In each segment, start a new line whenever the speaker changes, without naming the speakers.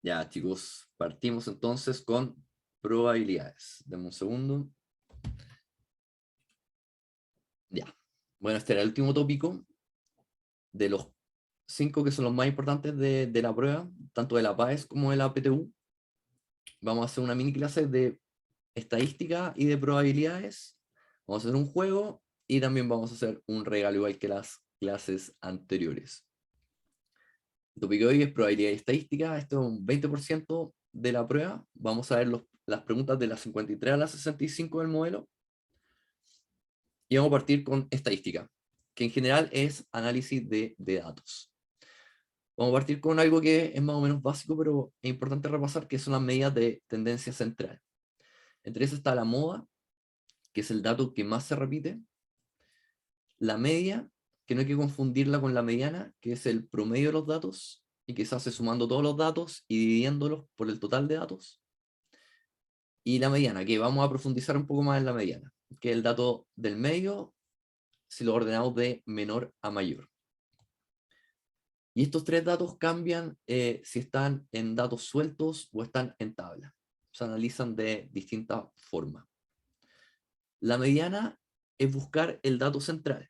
Ya, chicos, partimos entonces con probabilidades. Deme un segundo. Ya. Bueno, este era el último tópico de los 5 que son los más importantes de la prueba, tanto de la PAES como de la PTU. Vamos a hacer una mini clase de estadística y de probabilidades. Vamos a hacer un juego y también vamos a hacer un regalo igual que las clases anteriores. El tópico de hoy es probabilidad y estadística. Esto es un 20% de la prueba. Vamos a ver las preguntas de las 53 a las 65 del modelo. Y vamos a partir con estadística, que en general es análisis de datos. Vamos a partir con algo que es más o menos básico, pero es importante repasar, que son las medidas de tendencia central. Entre esas está la moda, que es el dato que más se repite. La media, que no hay que confundirla con la mediana, que es el promedio de los datos, y que se hace sumando todos los datos y dividiéndolos por el total de datos. Y la mediana, que vamos a profundizar un poco más en la mediana, que es el dato del medio, si lo ordenamos de menor a mayor. Y estos tres datos cambian si están en datos sueltos o están en tabla. Se analizan de distintas formas. La mediana es buscar el dato central.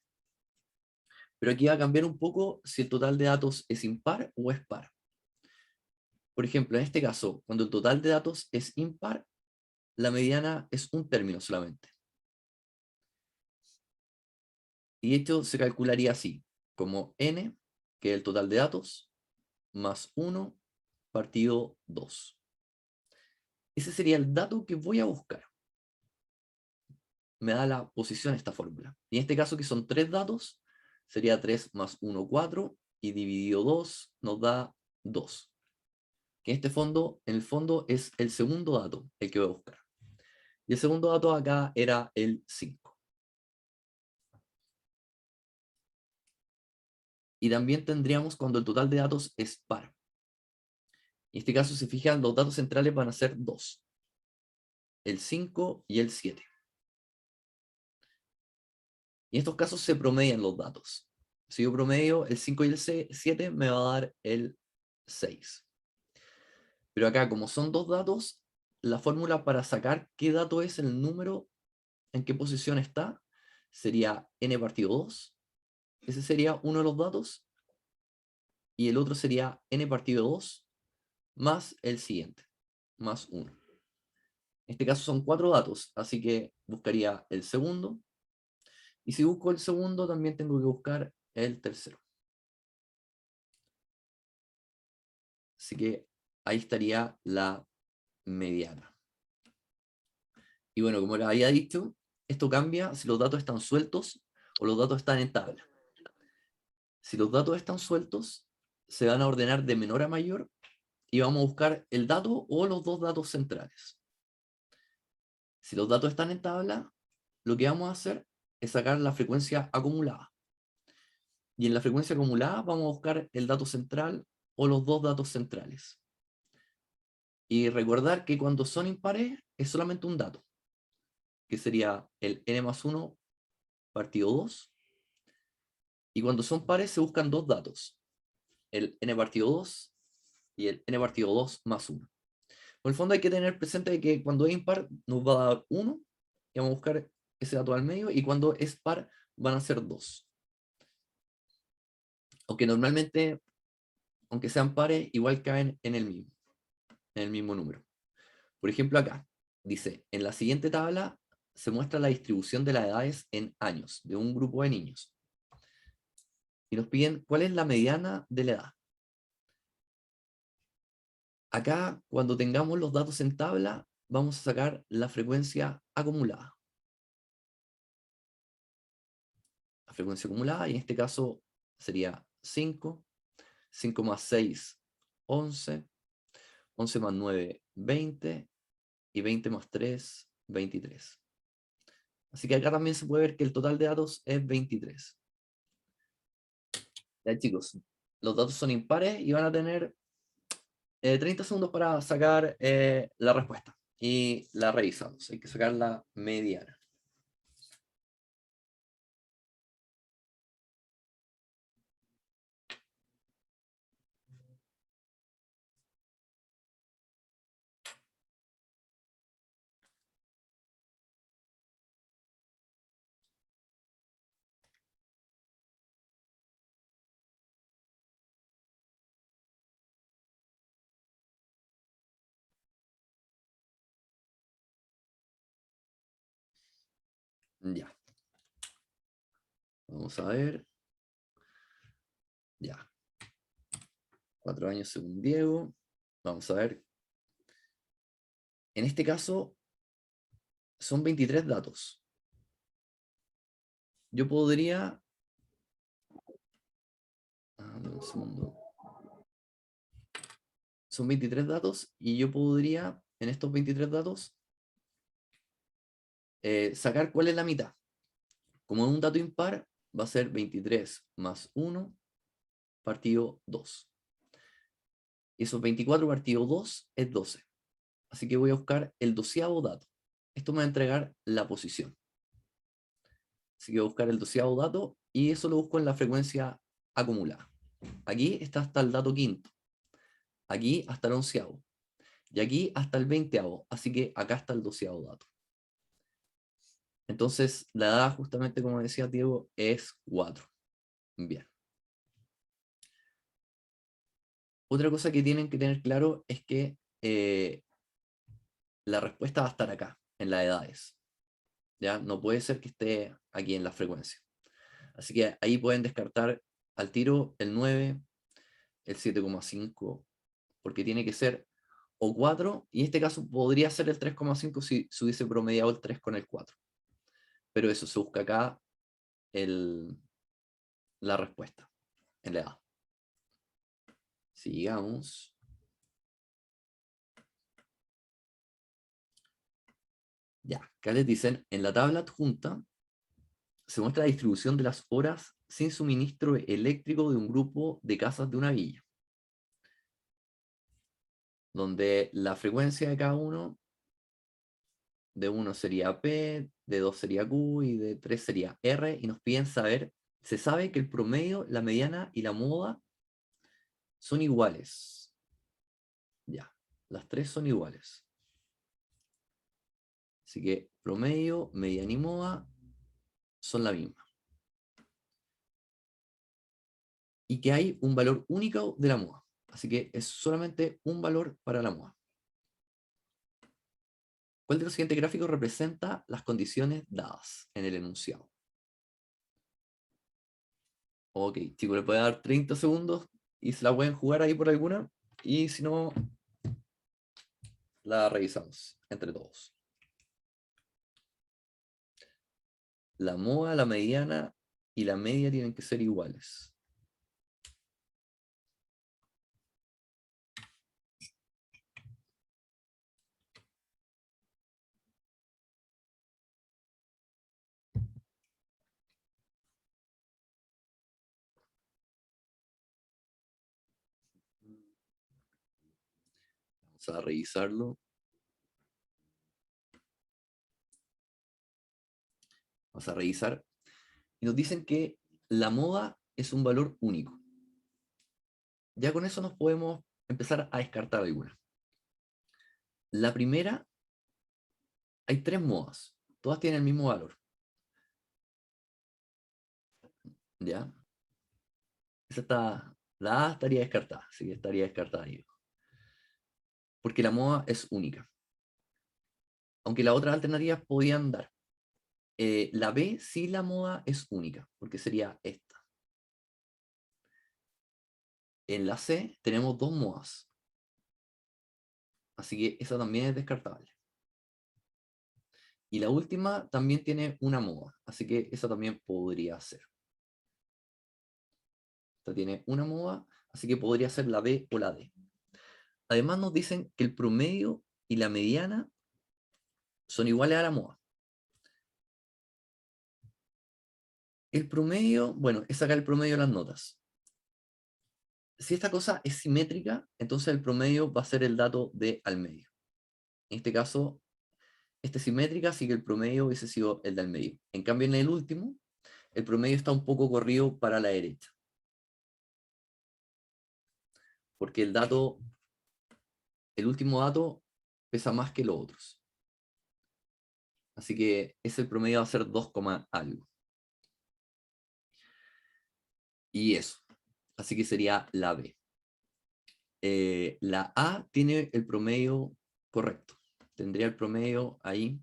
Pero aquí va a cambiar un poco si el total de datos es impar o es par. Por ejemplo, en este caso, cuando el total de datos es impar, la mediana es un término solamente. Y esto se calcularía así, como n, que es el total de datos, más 1 partido 2. Ese sería el dato que voy a buscar. Me da la posición esta fórmula. Y en este caso, que son tres datos, sería 3 más 1, 4, y dividido 2 nos da 2. Que en el fondo es el segundo dato, el que voy a buscar. Y el segundo dato acá era el 5. Y también tendríamos cuando el total de datos es par. En este caso, si fijan, los datos centrales van a ser 2. El 5 y el 7. Y en estos casos se promedian los datos. Si yo promedio el 5 y el 7, me va a dar el 6. Pero acá, como son dos datos, la fórmula para sacar qué dato es el número, en qué posición está, sería n partido 2. Ese sería uno de los datos. Y el otro sería n partido 2 más el siguiente, más 1. En este caso son 4 datos, así que buscaría el segundo. Y si busco el segundo, también tengo que buscar el tercero. Así que ahí estaría la mediana. Y bueno, como les había dicho, esto cambia si los datos están sueltos o los datos están en tabla. Si los datos están sueltos, se van a ordenar de menor a mayor y vamos a buscar el dato o los dos datos centrales. Si los datos están en tabla, lo que vamos a hacer es sacar la frecuencia acumulada. Y en la frecuencia acumulada vamos a buscar el dato central o los dos datos centrales. Y recordar que cuando son impares es solamente un dato, que sería el n más 1 partido 2. Y cuando son pares se buscan dos datos, el n partido 2 y el n partido 2 más 1. Por el fondo hay que tener presente que cuando es impar nos va a dar 1 y vamos a buscar ese dato al medio, y cuando es par van a ser 2. Aunque normalmente, aunque sean pares, igual caen en el mismo número. Por ejemplo, acá dice, en la siguiente tabla se muestra la distribución de las edades en años de un grupo de niños. Y nos piden cuál es la mediana de la edad. Acá, cuando tengamos los datos en tabla, vamos a sacar la frecuencia acumulada. La frecuencia acumulada, y en este caso sería 5, 5 más 6, 11, 11 más 9, 20, y 20 más 3, 23. Así que acá también se puede ver que el total de datos es 23. Ya, chicos, los datos son impares y van a tener 30 segundos para sacar la respuesta. Y la revisamos. Hay que sacar la mediana. Ya. Vamos a ver. Ya. 4 años según Diego. Vamos a ver. En este caso, son 23 datos. Yo podría... dame un segundo. Son 23 datos y yo podría, en estos 23 datos, sacar cuál es la mitad. Como es un dato impar, va a ser 23 más 1 partido 2. Y esos 24 partido 2 es 12. Así que voy a buscar el 12º dato. Esto me va a entregar la posición. Así que voy a buscar el 12º dato y eso lo busco en la frecuencia acumulada. Aquí está hasta el dato quinto. Aquí hasta el 11º. Y aquí hasta el 20º. Así que acá está el 12º dato. Entonces, la edad, justamente como decía Diego, es 4. Bien. Otra cosa que tienen que tener claro es que la respuesta va a estar acá, en las edades. ¿Ya? No puede ser que esté aquí en la frecuencia. Así que ahí pueden descartar al tiro el 9, el 7,5, porque tiene que ser o 4, y en este caso podría ser el 3,5 si se hubiese promediado el 3 con el 4. Pero eso se busca acá la respuesta en la edad. Sigamos. Ya, acá les dicen, en la tabla adjunta se muestra la distribución de las horas sin suministro eléctrico de un grupo de casas de una villa, donde la frecuencia de cada uno, de 1 sería P, de 2 sería Q y de 3 sería R, y nos piden saber, se sabe que el promedio, la mediana y la moda son iguales. Ya, las tres son iguales. Así que promedio, mediana y moda son la misma. Y que hay un valor único de la moda. Así que es solamente un valor para la moda. ¿Cuál de los siguientes gráficos representa las condiciones dadas en el enunciado? Ok, chicos, le puede dar 30 segundos y se la pueden jugar ahí por alguna. Y si no, la revisamos entre todos. La moda, la mediana y la media tienen que ser iguales. Vamos a revisarlo. Vamos a revisar. Y nos dicen que la moda es un valor único. Ya con eso nos podemos empezar a descartar algunas. La primera, hay 3 modas. Todas tienen el mismo valor. ¿Ya? Esa está, la A estaría descartada, así que estaría descartada ahí. Porque la moda es única. Aunque las otras alternativas podían dar. La B sí la moda es única, porque sería esta. En la C tenemos 2 modas. Así que esa también es descartable. Y la última también tiene una moda, así que esa también podría ser. Esta tiene una moda, así que podría ser la B o la D. Además nos dicen que el promedio y la mediana son iguales a la moda. El promedio, bueno, es sacar el promedio de las notas. Si esta cosa es simétrica, entonces el promedio va a ser el dato de al medio. En este caso, esta es simétrica, así que el promedio hubiese sido el del medio. En cambio, en el último, el promedio está un poco corrido para la derecha. Porque el último dato pesa más que los otros. Así que ese promedio va a ser 2, algo. Y eso. Así que sería la B. La A tiene el promedio correcto. Tendría el promedio ahí.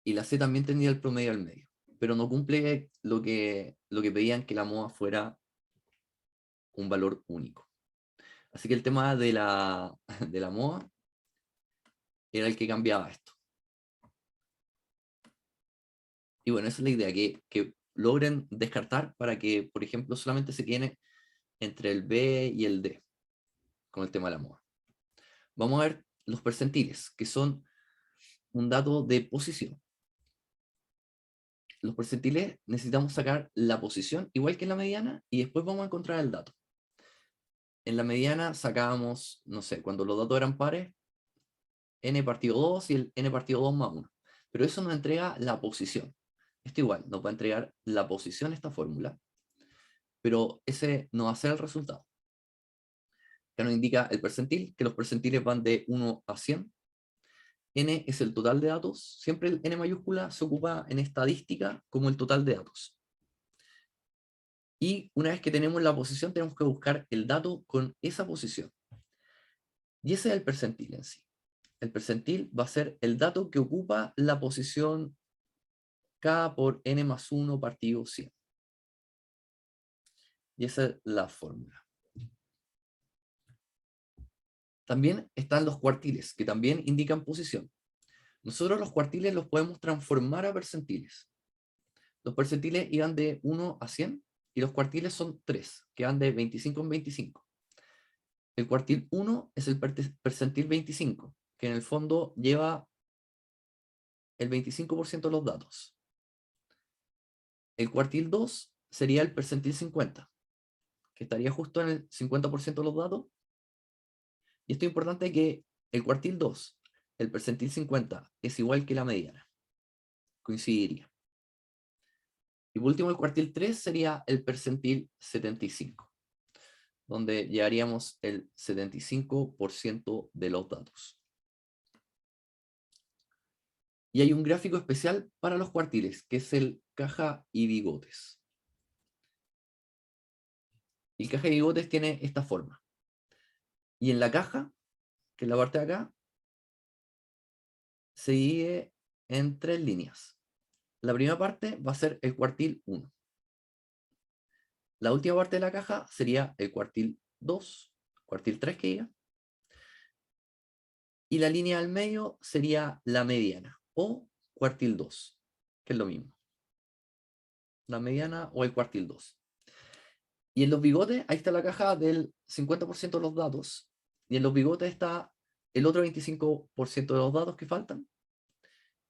y la C también tendría el promedio al medio, pero no cumple lo que pedían, que la MOA fuera un valor único. Así que el tema de la, de la MOA era el que cambiaba esto. Y bueno, esa es la idea, que logren descartar para que, por ejemplo, solamente se quede entre el B y el D con el tema de la MOA. Vamos a ver los percentiles, que son un dato de posición. Los percentiles necesitamos sacar la posición, igual que en la mediana, y después vamos a encontrar el dato. En la mediana sacábamos, no sé, cuando los datos eran pares, n partido 2 y el n partido 2 más 1. Pero eso nos entrega la posición. Esto igual, nos va a entregar la posición esta fórmula, pero ese no va a ser el resultado. Ya nos indica el percentil, que los percentiles van de 1 a 100. N es el total de datos. Siempre el N mayúscula se ocupa en estadística como el total de datos. Y una vez que tenemos la posición, tenemos que buscar el dato con esa posición. Y ese es el percentil en sí. El percentil va a ser el dato que ocupa la posición K por N más 1 partido 100. Y esa es la fórmula. También están los cuartiles, que también indican posición. Nosotros los cuartiles los podemos transformar a percentiles. Los percentiles iban de 1 a 100 y los cuartiles son 3, que van de 25 en 25. El cuartil 1 es el percentil 25, que en el fondo lleva el 25% de los datos. El cuartil 2 sería el percentil 50, que estaría justo en el 50% de los datos. Y esto es importante, que el cuartil 2, el percentil 50, es igual que la mediana. Coincidiría. Y por último, el cuartil 3 sería el percentil 75, donde llevaríamos el 75% de los datos. Y hay un gráfico especial para los cuartiles, que es el caja y bigotes. Y el caja y bigotes tiene esta forma. Y en la caja, que es la parte de acá, se divide en 3 líneas. La primera parte va a ser el cuartil 1. La última parte de la caja sería el cuartil 2, cuartil 3 que diga. Y la línea al medio sería la mediana, o cuartil 2, que es lo mismo. La mediana o el cuartil 2. Y en los bigotes, ahí está la caja del 50% de los datos. Y en los bigotes está el otro 25% de los datos que faltan.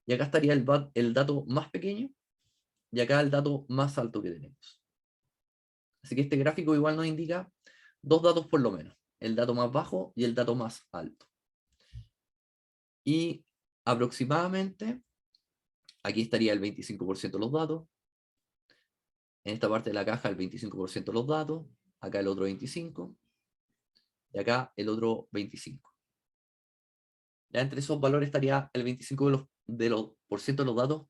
Y acá estaría el dato más pequeño. Y acá el dato más alto que tenemos. Así que este gráfico igual nos indica dos datos por lo menos. El dato más bajo y el dato más alto. Y aproximadamente, aquí estaría el 25% de los datos. En esta parte de la caja el 25% de los datos. Acá el otro 25%. Y acá el otro 25%. Ya entre esos valores estaría el 25% de los datos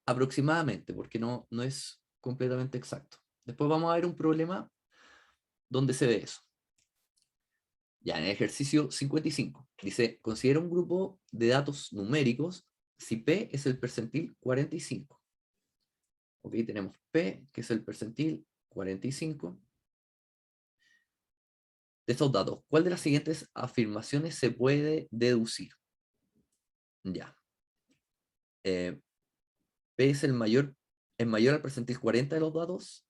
aproximadamente, porque no es completamente exacto. Después vamos a ver un problema donde se ve eso. Ya en el ejercicio 55 dice: considera un grupo de datos numéricos si P es el percentil 45. Ok, tenemos P, que es el percentil 45. De estos datos, ¿cuál de las siguientes afirmaciones se puede deducir? Ya. P es mayor al percentil 40 de los datos.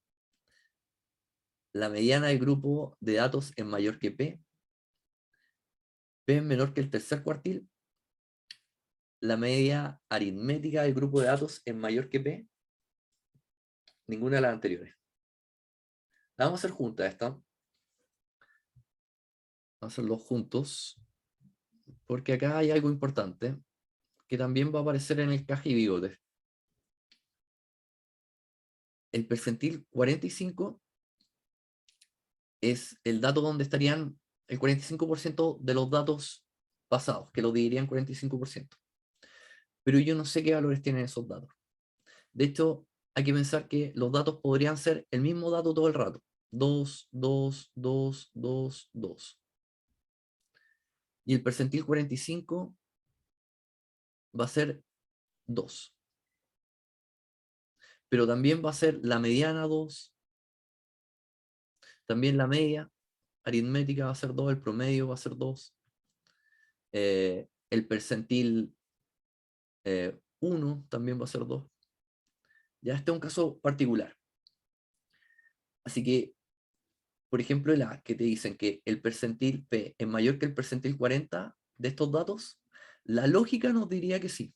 La mediana del grupo de datos es mayor que P. P es menor que el tercer cuartil. La media aritmética del grupo de datos es mayor que P. Ninguna de las anteriores. La vamos a hacer juntas esta. Vamos a hacerlo juntos. Porque acá hay algo importante que también va a aparecer en el caja y bigotes. El percentil 45 es el dato donde estarían el 45% de los datos pasados, que lo dividirían 45%. Pero yo no sé qué valores tienen esos datos. De hecho, hay que pensar que los datos podrían ser el mismo dato todo el rato. 2, 2, 2, 2, 2. Y el percentil 45 va a ser 2. pero también va a ser la mediana 2, también la media aritmética va a ser 2, el promedio va a ser 2, el percentil 1 también va a ser 2. Ya este es un caso particular. Así que, por ejemplo, el A, que te dicen que el percentil P es mayor que el percentil 40 de estos datos, la lógica nos diría que sí,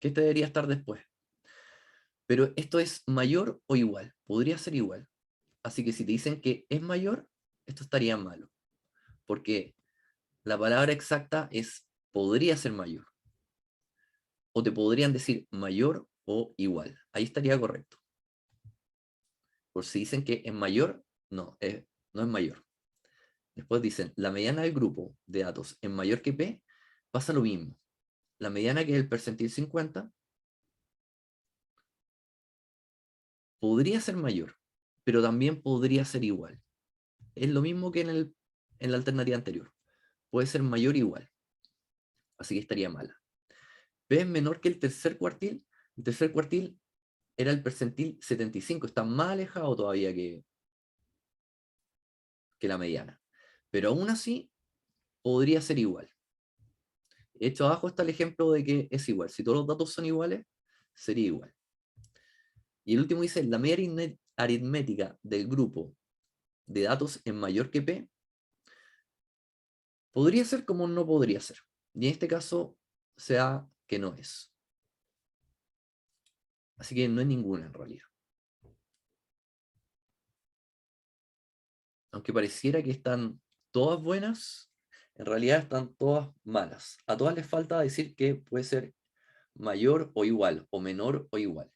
que este debería estar después. Pero esto es mayor o igual, podría ser igual. Así que si te dicen que es mayor, esto estaría malo, porque la palabra exacta es podría ser mayor, o te podrían decir mayor o igual. Ahí estaría correcto. Por si dicen que es mayor, no, no es mayor. Después dicen, la mediana del grupo de datos es mayor que P, pasa lo mismo. La mediana, que es el percentil 50, podría ser mayor, pero también podría ser igual. Es lo mismo que en la alternativa anterior. Puede ser mayor o igual. Así que estaría mala. P es menor que el tercer cuartil. El tercer cuartil era el percentil 75. Está más alejado todavía que la mediana. Pero aún así, podría ser igual. Hecho abajo está el ejemplo de que es igual. Si todos los datos son iguales, sería igual. Y el último dice, la media aritmética del grupo de datos es mayor que P. Podría ser como no podría ser. Y en este caso, sea que no es. Así que no es ninguna en realidad. Aunque pareciera que están todas buenas, en realidad están todas malas. A todas les falta decir que puede ser mayor o igual, o menor o igual.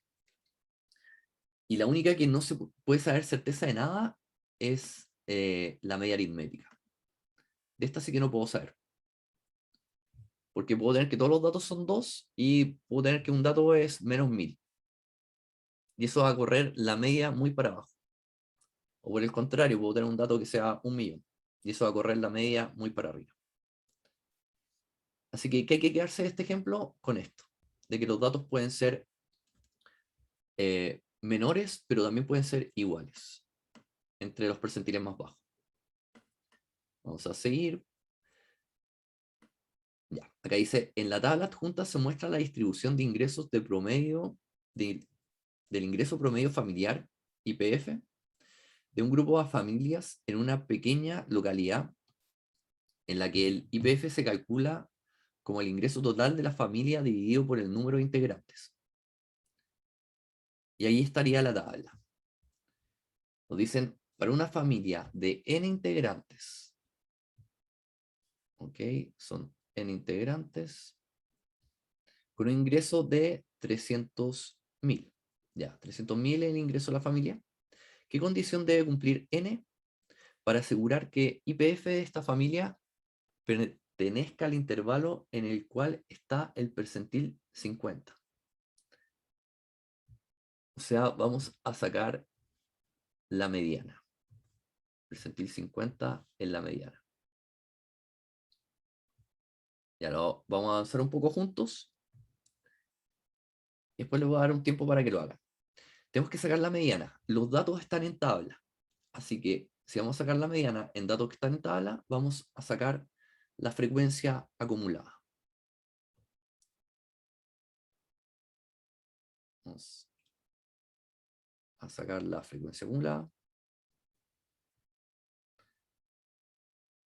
Y la única que no se puede saber certeza de nada es la media aritmética. De esta sí que no puedo saber. Porque puedo tener que todos los datos son 2 y puedo tener que un dato es menos 1000. Y eso va a correr la media muy para abajo. O por el contrario, puedo tener un dato que sea 1.000.000. Y eso va a correr la media muy para arriba. Así que, ¿qué hay que quedarse de este ejemplo? Con esto. De que los datos pueden ser menores, pero también pueden ser iguales. Entre los percentiles más bajos. Vamos a seguir. Ya, acá dice, en la tabla adjunta se muestra la distribución de ingresos de promedio, del ingreso promedio familiar, IPF, de un grupo de familias en una pequeña localidad en la que el IPF se calcula como el ingreso total de la familia dividido por el número de integrantes. Y ahí estaría la tabla. Nos dicen, para una familia de n integrantes, ¿ok? Son n integrantes, con un ingreso de 300.000. Ya, 300.000 es el ingreso de la familia. ¿Qué condición debe cumplir n para asegurar que IPF de esta familia pertenezca al intervalo en el cual está el percentil 50? O sea, vamos a sacar la mediana. Percentil 50 en la mediana. Ya lo vamos a avanzar un poco juntos. Y después les voy a dar un tiempo para que lo hagan. Tenemos que sacar la mediana. Los datos están en tabla. Así que si vamos a sacar la mediana en datos que están en tabla, vamos a sacar la frecuencia acumulada. Vamos a sacar la frecuencia acumulada.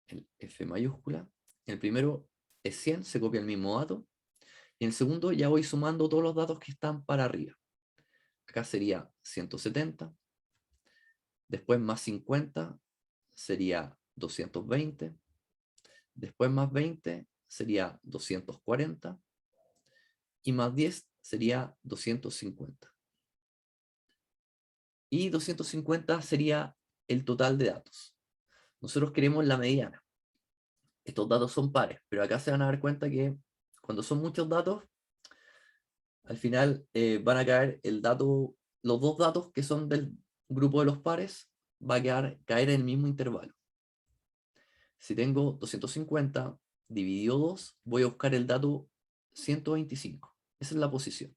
El F mayúscula. El primero es 100, se copia el mismo dato. Y en el segundo ya voy sumando todos los datos que están para arriba. Acá sería 170. Después más 50 sería 220. Después más 20 sería 240. Y más 10 sería 250. Y 250 sería el total de datos. Nosotros queremos la mediana. Estos datos son pares, pero acá se van a dar cuenta que cuando son muchos datos, al final van a caer los dos datos que son del grupo de los pares, va a caer en el mismo intervalo. Si tengo 250 dividido 2, voy a buscar el dato 125. Esa es la posición.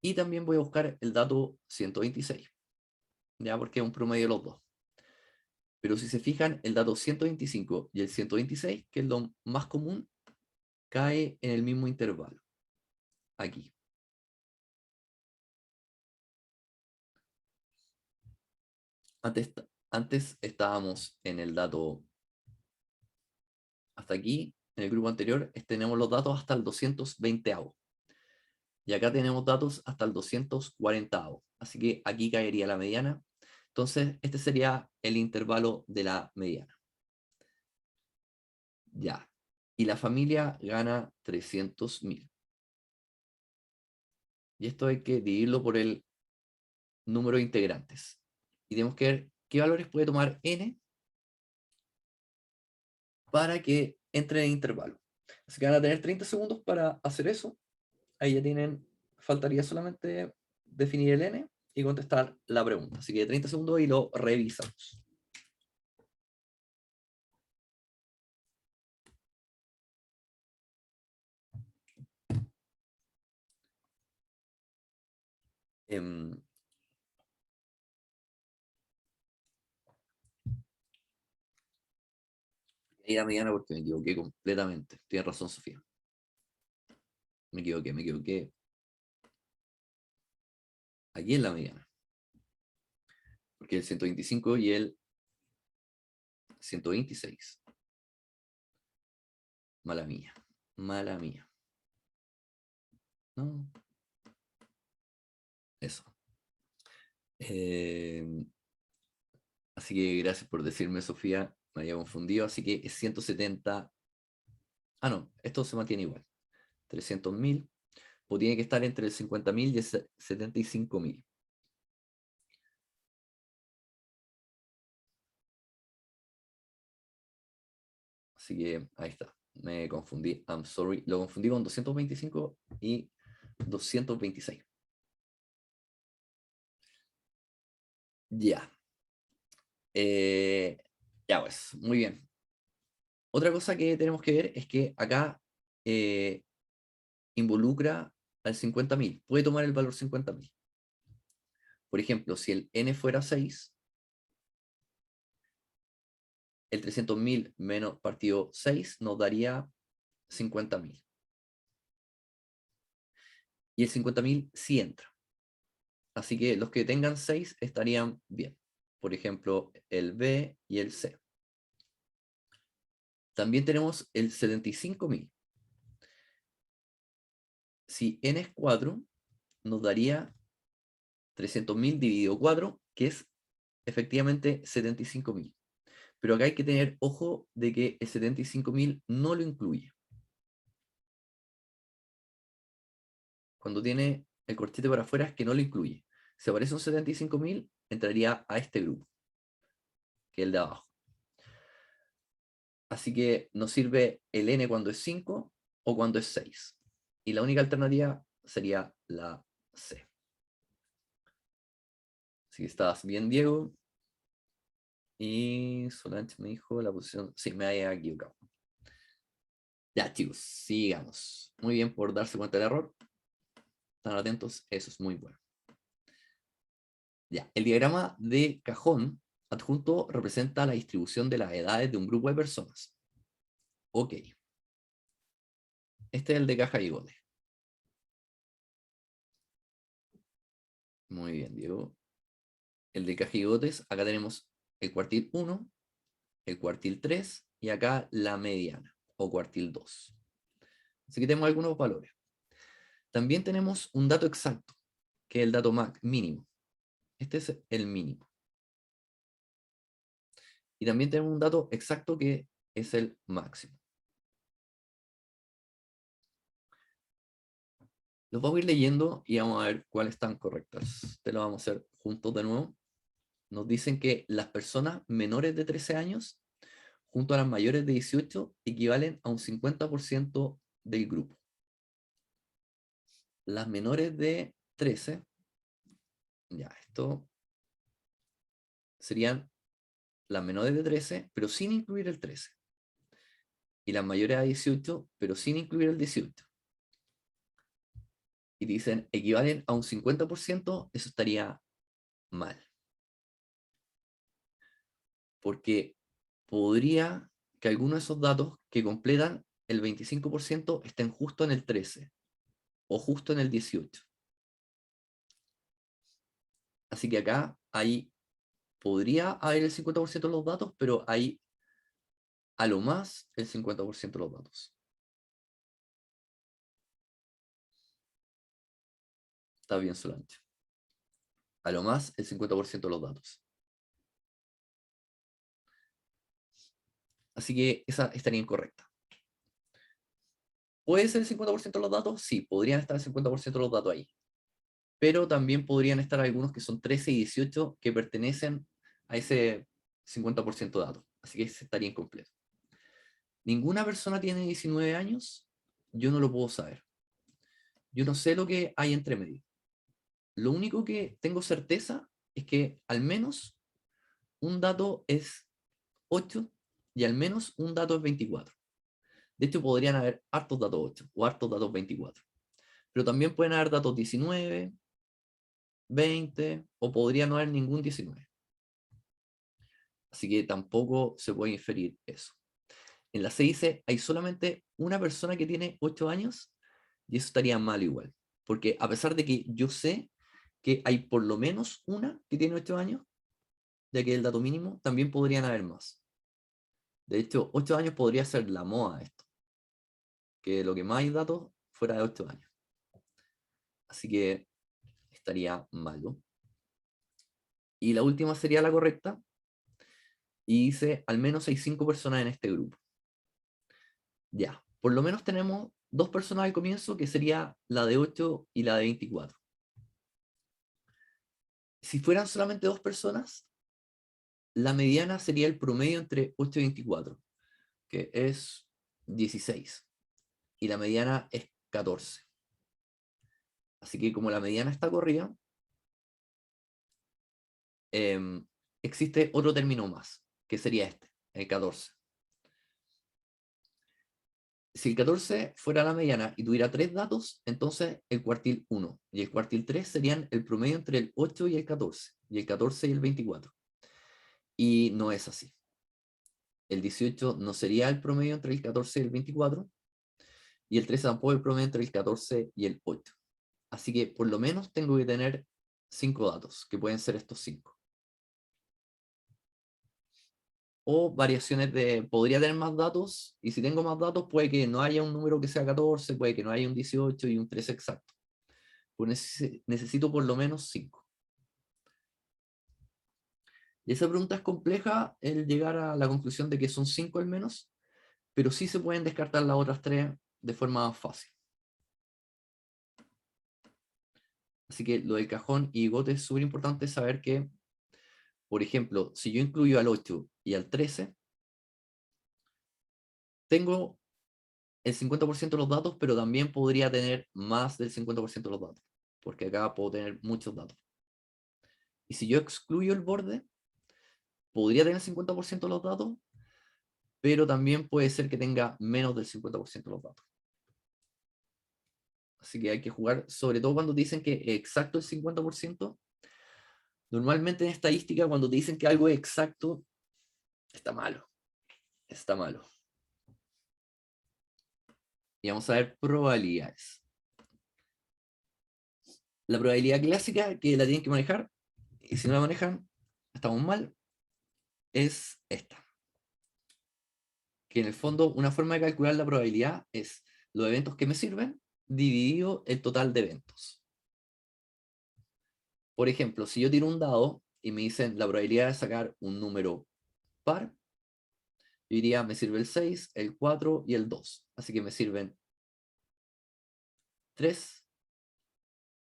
Y también voy a buscar el dato 126, ya porque es un promedio de los dos. Pero si se fijan, el dato 125 y el 126, que es lo más común, cae en el mismo intervalo, aquí. Antes estábamos en el dato hasta aquí, en el grupo anterior tenemos los datos hasta el 220avo. Y acá tenemos datos hasta el 240avo. Así que aquí caería la mediana. Entonces, este sería el intervalo de la mediana. Ya. Y la familia gana 300.000. Y esto hay que dividirlo por el número de integrantes. Y tenemos que ver qué valores puede tomar n para que entre en intervalo. Así que van a tener 30 segundos para hacer eso. Ahí ya tienen, faltaría solamente definir el n y contestar la pregunta. Así que 30 segundos y lo revisamos. Em, y la mediana porque me equivoqué completamente. Tienes razón, Sofía. Me equivoqué. Aquí en la mediana. Porque el 125 y el 126. Mala mía. Mala mía. No. Eso. Así que gracias por decirme, Sofía. Me había confundido. Así que es 170. Ah, no. Esto se mantiene igual. 300.000. O tiene que estar entre el 50.000 y el 75.000. Así que ahí está. Me confundí. I'm sorry. Lo confundí con 225 y 226. Ya. Ya pues, muy bien. Otra cosa que tenemos que ver es que acá eh, involucra al 50.000. Puede tomar el valor 50.000. Por ejemplo, si el n fuera 6, el 300.000 menos partido 6 nos daría 50.000. Y el 50.000 sí entra. Así que los que tengan 6 estarían bien. Por ejemplo, el B y el C. También tenemos el 75.000. Si n es 4, nos daría 300.000 dividido 4, que es efectivamente 75.000. Pero acá hay que tener ojo de que el 75.000 no lo incluye. Cuando tiene el corchete para afuera es que no lo incluye. Si aparece un 75.000, entraría a este grupo, que es el de abajo. Así que nos sirve el n cuando es 5 o cuando es 6. Y la única alternativa sería la C. Así que estás bien, Diego. Y Solange me dijo la posición. Sí, me había equivocado. Ya, chicos, sigamos. Muy bien por darse cuenta del error. Están atentos, eso es muy bueno. Ya, el diagrama de cajón adjunto representa la distribución de las edades de un grupo de personas. Ok. Este es el de caja y gote. Muy bien, Diego. El de caja y gotes, acá tenemos el cuartil 1, el cuartil 3 y acá la mediana o cuartil 2. Así que tenemos algunos valores. También tenemos un dato exacto, que es el dato mínimo. Este es el mínimo. Y también tenemos un dato exacto que es el máximo. Los vamos a ir leyendo y vamos a ver cuáles están correctas. Te lo vamos a hacer juntos de nuevo. Nos dicen que las personas menores de 13 años, junto a las mayores de 18, equivalen a un 50% del grupo. Las menores de 13, ya, esto serían las menores de 13, pero sin incluir el 13. Y las mayores a 18, pero sin incluir el 18. y te dicen equivalen a un 50%, eso estaría mal. Porque podría que algunos de esos datos que completan el 25% estén justo en el 13 o justo en el 18. Así que acá ahí podría haber el 50% de los datos, pero hay a lo más el 50% de los datos. Está bien, Solange. A lo más el 50% de los datos. Así que esa estaría incorrecta. ¿Puede ser el 50% de los datos? Sí, podrían estar el 50% de los datos ahí. Pero también podrían estar algunos que son 13 y 18 que pertenecen a ese 50% de datos. Así que ese estaría incompleto. Ninguna persona tiene 19 años, yo no lo puedo saber. Yo no sé lo que hay entre medio. Lo único que tengo certeza es que al menos un dato es 8 y al menos un dato es 24. De hecho, podrían haber hartos datos 8 o hartos datos 24. Pero también pueden haber datos 19, 20 o podría no haber ningún 19. Así que tampoco se puede inferir eso. En la C dice, hay solamente una persona que tiene 8 años y eso estaría mal igual. Porque a pesar de que yo sé que hay por lo menos una que tiene 8 años, ya que es el dato mínimo, también podrían haber más. De hecho, 8 años podría ser la moda esto. Que lo que más hay datos fuera de 8 años. Así que estaría malo. Y la última sería la correcta. Y dice, al menos hay 5 personas en este grupo. Ya, por lo menos tenemos 2 personas al comienzo, que sería la de 8 y la de 24. Si fueran solamente 2 personas, la mediana sería el promedio entre 8 y 24, que es 16. Y la mediana es 14. Así que como la mediana está corrida, existe otro término más, que sería este, el 14. Si el 14 fuera la mediana y tuviera 3 datos, entonces el cuartil 1 y el cuartil 3 serían el promedio entre el 8 y el 14, y el 14 y el 24. Y no es así. El 18 no sería el promedio entre el 14 y el 24, y el 13 tampoco el promedio entre el 14 y el 8. Así que por lo menos tengo que tener 5 datos, que pueden ser estos 5. O variaciones de, podría tener más datos, y si tengo más datos puede que no haya un número que sea 14, puede que no haya un 18 y un 13 exacto. Pues necesito por lo menos 5. Y esa pregunta es compleja, el llegar a la conclusión de que son 5 al menos, pero sí se pueden descartar las otras 3 de forma fácil. Así que lo del cajón y bigote es súper importante saber que, por ejemplo, si yo incluyo al 8 y al 13, tengo el 50% de los datos, pero también podría tener más del 50% de los datos, porque acá puedo tener muchos datos. Y si yo excluyo el borde, podría tener el 50% de los datos, pero también puede ser que tenga menos del 50% de los datos. Así que hay que jugar, sobre todo cuando te dicen que es exacto el 50%. Normalmente en estadística, cuando te dicen que algo es exacto, está malo. Está malo. Y vamos a ver probabilidades. La probabilidad clásica que la tienen que manejar, y si no la manejan, estamos mal, es esta. Que en el fondo una forma de calcular la probabilidad es los eventos que me sirven dividido el total de eventos. Por ejemplo, si yo tiro un dado y me dicen la probabilidad de sacar un número par, yo diría me sirve el 6, el 4 y el 2. Así que me sirven 3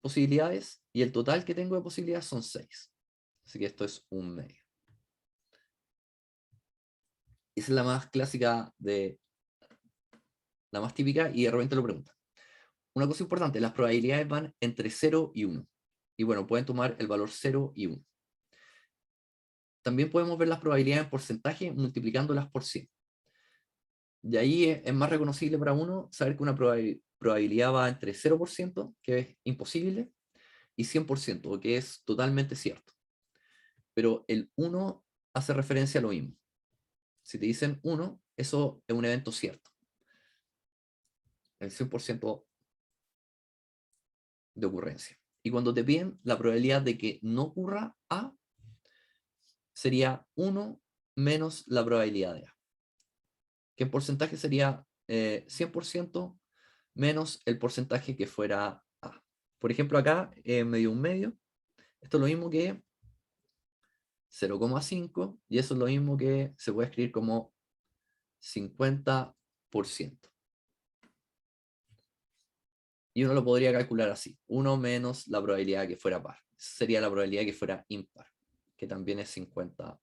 posibilidades y el total que tengo de posibilidades son 6. Así que esto es un medio. Esa es la más clásica, la más típica, y de repente lo preguntan. Una cosa importante, las probabilidades van entre 0 y 1. Y bueno, pueden tomar el valor 0 y 1. También podemos ver las probabilidades en porcentaje multiplicándolas por 100. Y ahí es más reconocible para uno saber que una probabilidad va entre 0%, que es imposible, y 100%, que es totalmente cierto. Pero el 1 hace referencia a lo mismo. Si te dicen 1, eso es un evento cierto. El 100% de ocurrencia. Y cuando te piden la probabilidad de que no ocurra A, sería 1 menos la probabilidad de A, que en porcentaje sería 100% menos el porcentaje que fuera A. Por ejemplo, acá me dio un medio. Esto es lo mismo que 0,5 y eso es lo mismo que se puede escribir como 50%. Y uno lo podría calcular así, 1 menos la probabilidad de que fuera par. Sería la probabilidad de que fuera impar, que también es 50%.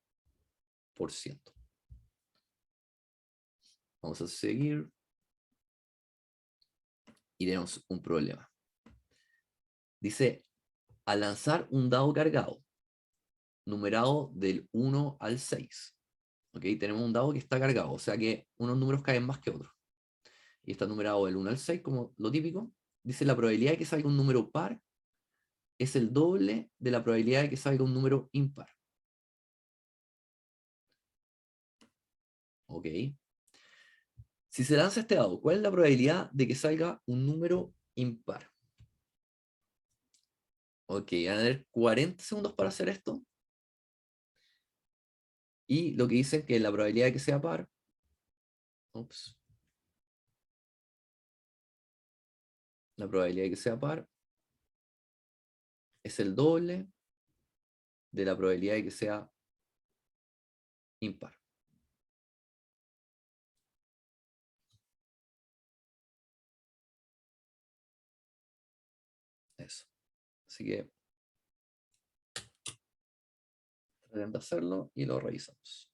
Vamos a seguir. Y tenemos un problema. Dice, al lanzar un dado cargado, numerado del 1 al 6, ¿ok? Tenemos un dado que está cargado, o sea que unos números caen más que otros. Y está numerado del 1 al 6, como lo típico. Dice, la probabilidad de que salga un número par es el doble de la probabilidad de que salga un número impar. ¿Ok? Si se lanza este dado, ¿cuál es la probabilidad de que salga un número impar? Ok, van a tener 40 segundos para hacer esto. Y lo que dicen que la probabilidad de que sea par, ups, la probabilidad de que sea par es el doble de la probabilidad de que sea impar. Eso. Así que traten de hacerlo y lo revisamos.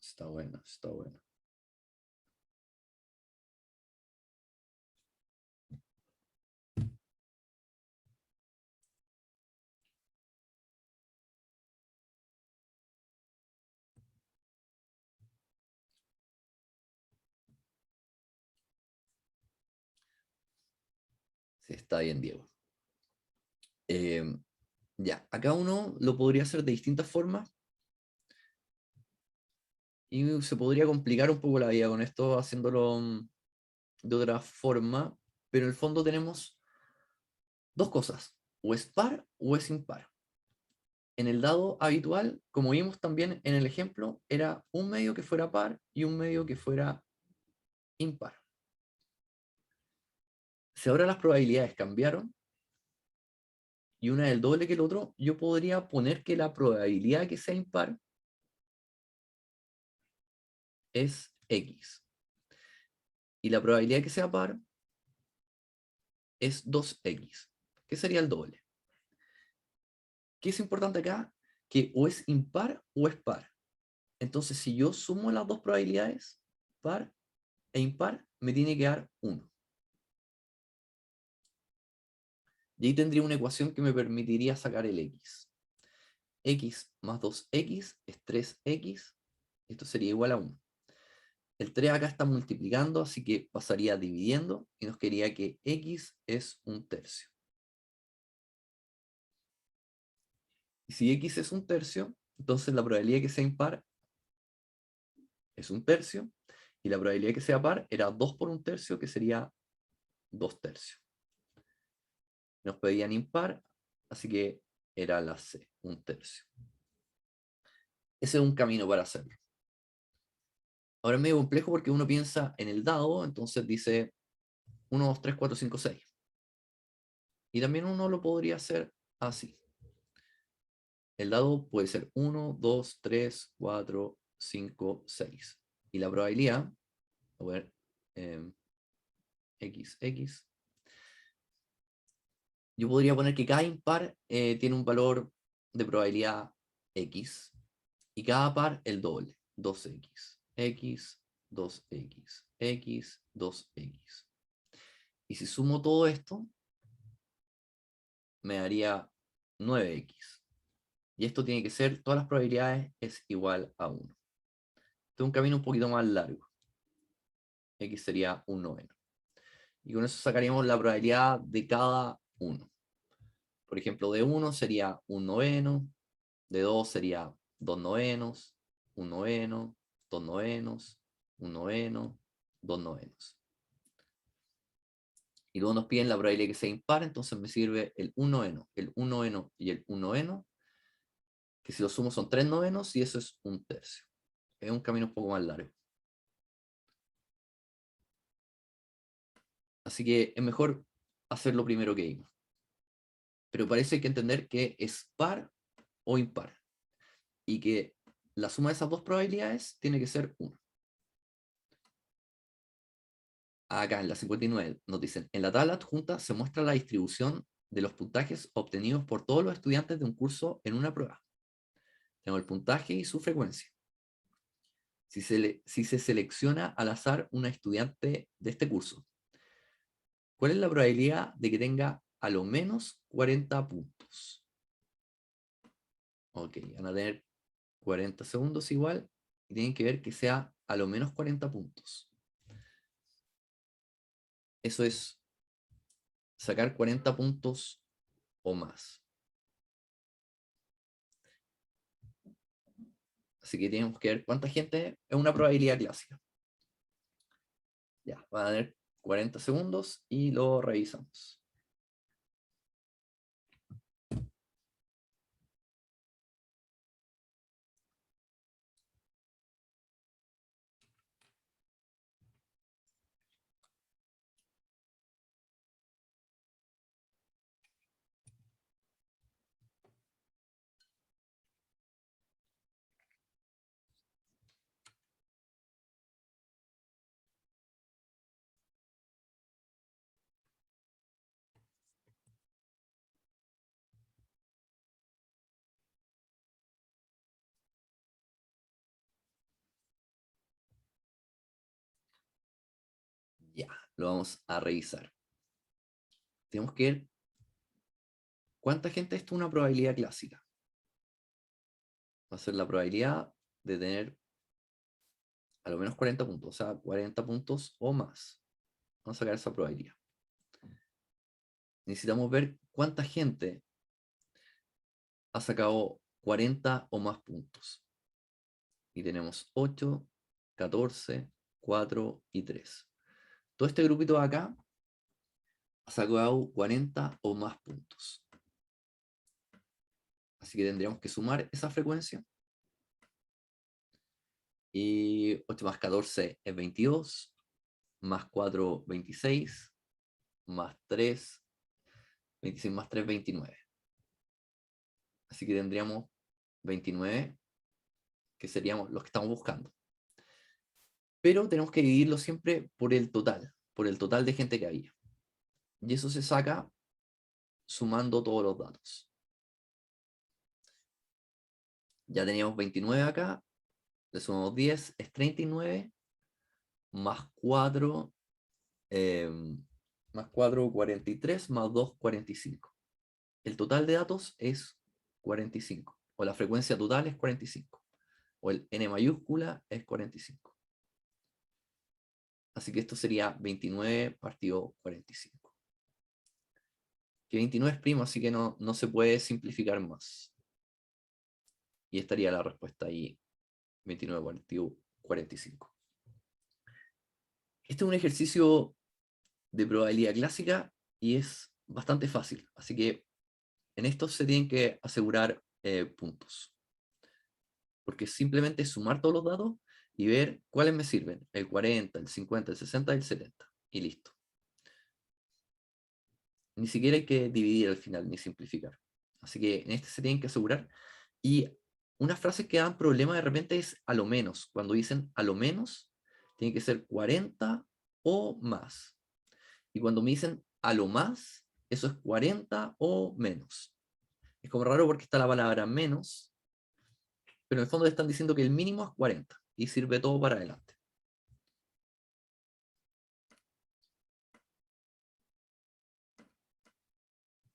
Está bueno, está bueno. Sí, está bien, Diego. Ya, acá uno lo podría hacer de distintas formas y se podría complicar un poco la vida con esto haciéndolo de otra forma, pero en el fondo tenemos dos cosas, o es par o es impar. En el dado habitual, como vimos también en el ejemplo, era un medio que fuera par y un medio que fuera impar. Si ahora las probabilidades cambiaron y una es el doble que el otro, yo podría poner que la probabilidad de que sea impar es X. Y la probabilidad de que sea par es 2X, que sería el doble. ¿Qué es importante acá? Que o es impar o es par. Entonces, si yo sumo las dos probabilidades, par e impar, me tiene que dar 1. Y ahí tendría una ecuación que me permitiría sacar el X. X más 2X es 3X. Esto sería igual a 1. El 3 acá está multiplicando, así que pasaría dividiendo y nos quería que X es 1/3. Y si X es 1/3, entonces la probabilidad de que sea impar es 1/3. Y la probabilidad de que sea par era 2 por 1/3, que sería 2/3. Nos pedían impar, así que era la C, 1/3. Ese es un camino para hacerlo. Ahora es medio complejo porque uno piensa en el dado, entonces dice 1, 2, 3, 4, 5, 6. Y también uno lo podría hacer así. El dado puede ser 1, 2, 3, 4, 5, 6. Y la probabilidad, a ver, X, X. Yo podría poner que cada impar tiene un valor de probabilidad X. Y cada par el doble, 2X. X, 2X. X, 2X. Y si sumo todo esto, me daría 9X. Y esto tiene que ser, todas las probabilidades es igual a 1. Este es un camino un poquito más largo. X sería un noveno. Y con eso sacaríamos la probabilidad de cada uno. Por ejemplo, de 1 sería un noveno, de 2 sería 2 novenos, un noveno, 2 novenos, un noveno, 2 novenos. Y luego nos piden la probabilidad que sea impar, entonces me sirve el 1 noveno, el 1 noveno y el 1 noveno, que si lo sumo son 3 novenos y eso es un tercio. Es un camino un poco más largo. Así que es mejor hacer lo primero que vimos. Pero parece que hay que entender que es par o impar. Y que la suma de esas dos probabilidades tiene que ser 1. Acá en la 59 nos dicen, en la tabla adjunta se muestra la distribución de los puntajes obtenidos por todos los estudiantes de un curso en una prueba. Tenemos el puntaje y su frecuencia. Si se selecciona al azar una estudiante de este curso, ¿cuál es la probabilidad de que tenga a lo menos 40 puntos? Ok, van a tener 40 segundos igual y tienen que ver que sea a lo menos 40 puntos. Eso es sacar 40 puntos o más. Así que tenemos que ver cuánta gente es una probabilidad clásica. Ya, van a tener 40 segundos y lo revisamos. Ya, lo vamos a revisar. Tenemos que ver cuánta gente es una probabilidad clásica. Va a ser la probabilidad de tener a lo menos 40 puntos, o sea, 40 puntos o más. Vamos a sacar esa probabilidad. Necesitamos ver cuánta gente ha sacado 40 o más puntos. Y tenemos 8, 14, 4 y 3. Todo este grupito de acá ha sacado 40 o más puntos. Así que tendríamos que sumar esa frecuencia. Y 8 más 14 es 22, más 4, 26, más 3, 26 más 3, 29. Así que tendríamos 29, que seríamos los que estamos buscando. Pero tenemos que dividirlo siempre por el total de gente que había. Y eso se saca sumando todos los datos. Ya teníamos 29 acá, le sumamos 10, es 39, más 4, más 4, 43, más 2, 45. El total de datos es 45, o la frecuencia total es 45, o el n mayúscula es 45. Así que esto sería 29 partido 45. Que 29 es primo, así que no se puede simplificar más. Y estaría la respuesta ahí, 29 partido 45. Este es un ejercicio de probabilidad clásica y es bastante fácil. Así que en esto se tienen que asegurar puntos. Porque simplemente sumar todos los datos y ver cuáles me sirven. El 40, el 50, el 60 y el 70. Y listo. Ni siquiera hay que dividir al final ni simplificar. Así que en este se tienen que asegurar. Y unas frases que dan problema de repente es a lo menos. Cuando dicen a lo menos, tiene que ser 40 o más. Y cuando me dicen a lo más, eso es 40 o menos. Es como raro porque está la palabra menos, pero en el fondo están diciendo que el mínimo es 40 y sirve todo para adelante.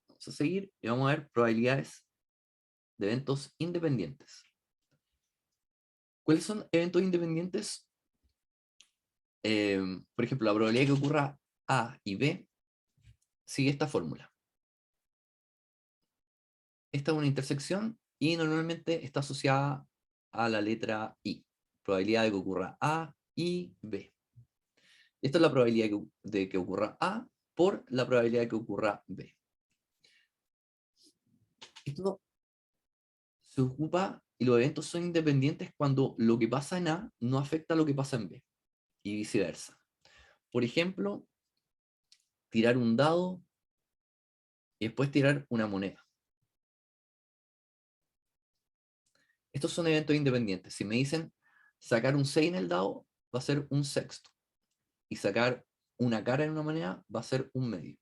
Vamos a seguir y vamos a ver probabilidades de eventos independientes. ¿Cuáles son eventos independientes? Por ejemplo, la probabilidad de que ocurra A y B sigue esta fórmula. Esta es una intersección y normalmente está asociada a la letra I. Probabilidad de que ocurra A y B. Esta es la probabilidad de que ocurra A por la probabilidad de que ocurra B. Esto se ocupa y los eventos son independientes cuando lo que pasa en A no afecta a lo que pasa en B y viceversa. Por ejemplo, tirar un dado y después tirar una moneda. Estos son eventos independientes. Si me dicen sacar un 6 en el dado, va a ser un sexto. Y sacar una cara en una moneda va a ser un medio.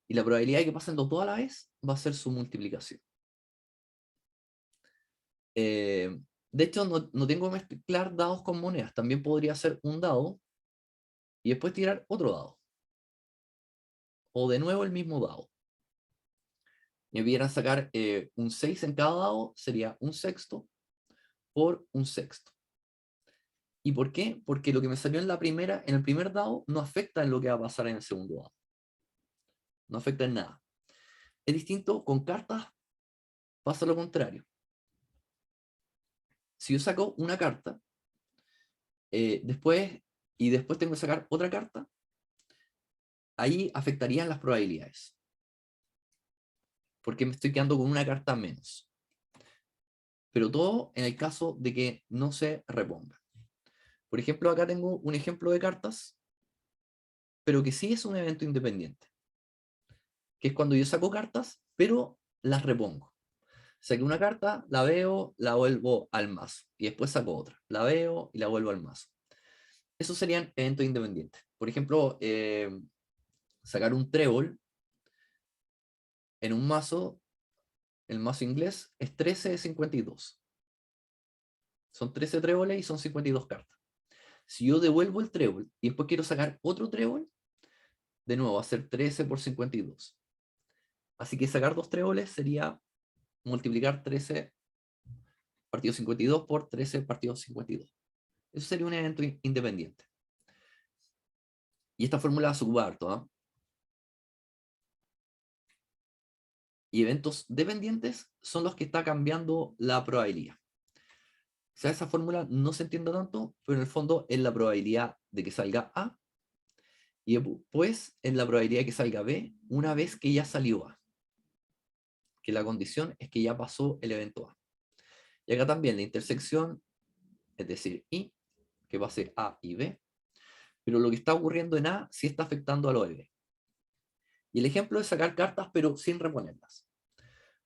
Y la probabilidad de que pasen los dos a la vez va a ser su multiplicación. De hecho, no tengo que mezclar dados con monedas. También podría ser un dado y después tirar otro dado. O de nuevo el mismo dado. Me pidieran sacar un 6 en cada dado, sería un sexto por un sexto. ¿Y por qué? Porque lo que me salió en el primer dado, no afecta en lo que va a pasar en el segundo dado. No afecta en nada. Es distinto, con cartas pasa lo contrario. Si yo saco una carta, después tengo que sacar otra carta, ahí afectarían las probabilidades. Porque me estoy quedando con una carta menos. Pero todo en el caso de que no se reponga. Por ejemplo, acá tengo un ejemplo de cartas, pero que sí es un evento independiente. Que es cuando yo saco cartas, pero las repongo. Saqué una carta, la veo, la vuelvo al mazo. Y después saco otra. La veo y la vuelvo al mazo. Esos serían eventos independientes. Por ejemplo, sacar un trébol en un mazo, el mazo inglés, es 13 de 52. Son 13 tréboles y son 52 cartas. Si yo devuelvo el trébol y después quiero sacar otro trébol, de nuevo va a ser 13 por 52. Así que sacar dos tréboles sería multiplicar 13 partidos 52 por 13 partidos 52. Eso sería un evento independiente. Y esta fórmula se ocupa harto, ¿eh? Y eventos dependientes son los que está cambiando la probabilidad. O sea, esa fórmula no se entiende tanto, pero en el fondo es la probabilidad de que salga A y después es la probabilidad de que salga B una vez que ya salió A. Que la condición es que ya pasó el evento A. Y acá también la intersección, es decir, I, que pase A y B, pero lo que está ocurriendo en A sí está afectando a lo de B. Y el ejemplo es sacar cartas pero sin reponerlas.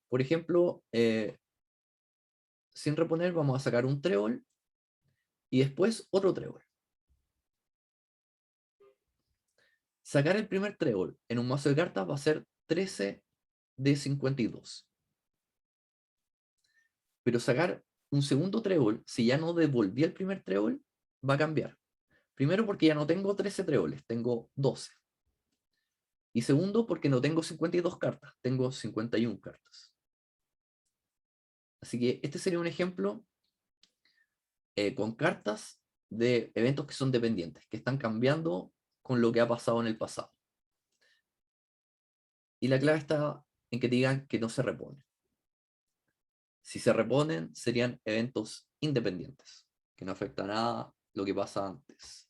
Por ejemplo, sin reponer vamos a sacar un trébol y después otro trébol. Sacar el primer trébol en un mazo de cartas va a ser 13 de 52. Pero sacar un segundo trébol, si ya no devolví el primer trébol, va a cambiar. Primero porque ya no tengo 13 tréboles, tengo 12. Y segundo porque no tengo 52 cartas, tengo 51 cartas. Así que este sería un ejemplo con cartas de eventos que son dependientes, que están cambiando con lo que ha pasado en el pasado. Y la clave está en que digan que no se reponen. Si se reponen, serían eventos independientes, que no afecta nada lo que pasa antes.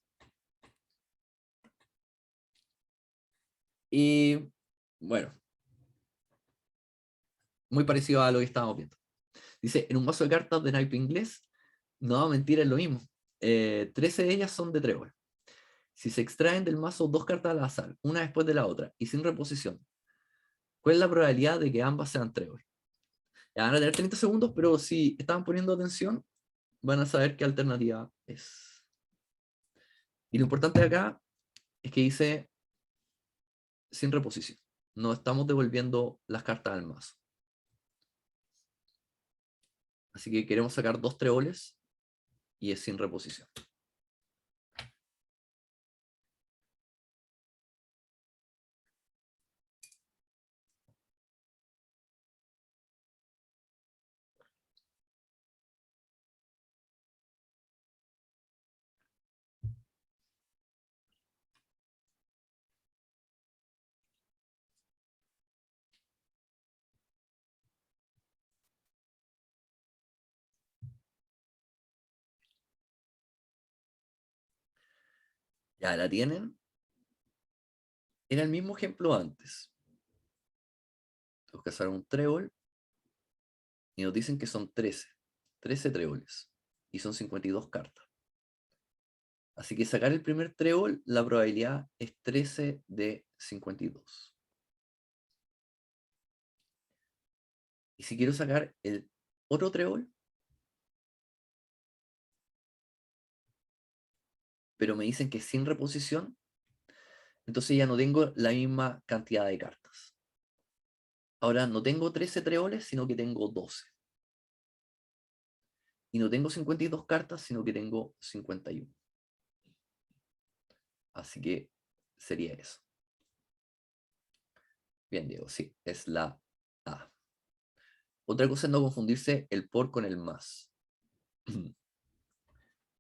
Y bueno, muy parecido a lo que estábamos viendo. Dice, en un mazo de cartas de naipe inglés, no, mentira, es lo mismo. 13 de ellas son de trébol. Si se extraen del mazo dos cartas al azar, una después de la otra, y sin reposición, ¿cuál es la probabilidad de que ambas sean trébol? Ya van a tener 30 segundos, pero si estaban poniendo atención, van a saber qué alternativa es. Y lo importante de acá es que dice sin reposición. No estamos devolviendo las cartas al mazo. Así que queremos sacar dos tréboles y es sin reposición. Ya la tienen. Era el mismo ejemplo antes. Tengo que hacer un trébol y nos dicen que son 13 tréboles y son 52 cartas. Así que sacar el primer trébol, la probabilidad es 13 de 52. Y si quiero sacar el otro trébol, pero me dicen que sin reposición, entonces ya no tengo la misma cantidad de cartas. Ahora no tengo 13 tréboles, sino que tengo 12. Y no tengo 52 cartas, sino que tengo 51. Así que sería eso. Bien, Diego, sí, es la A. Otra cosa es no confundirse el por con el más.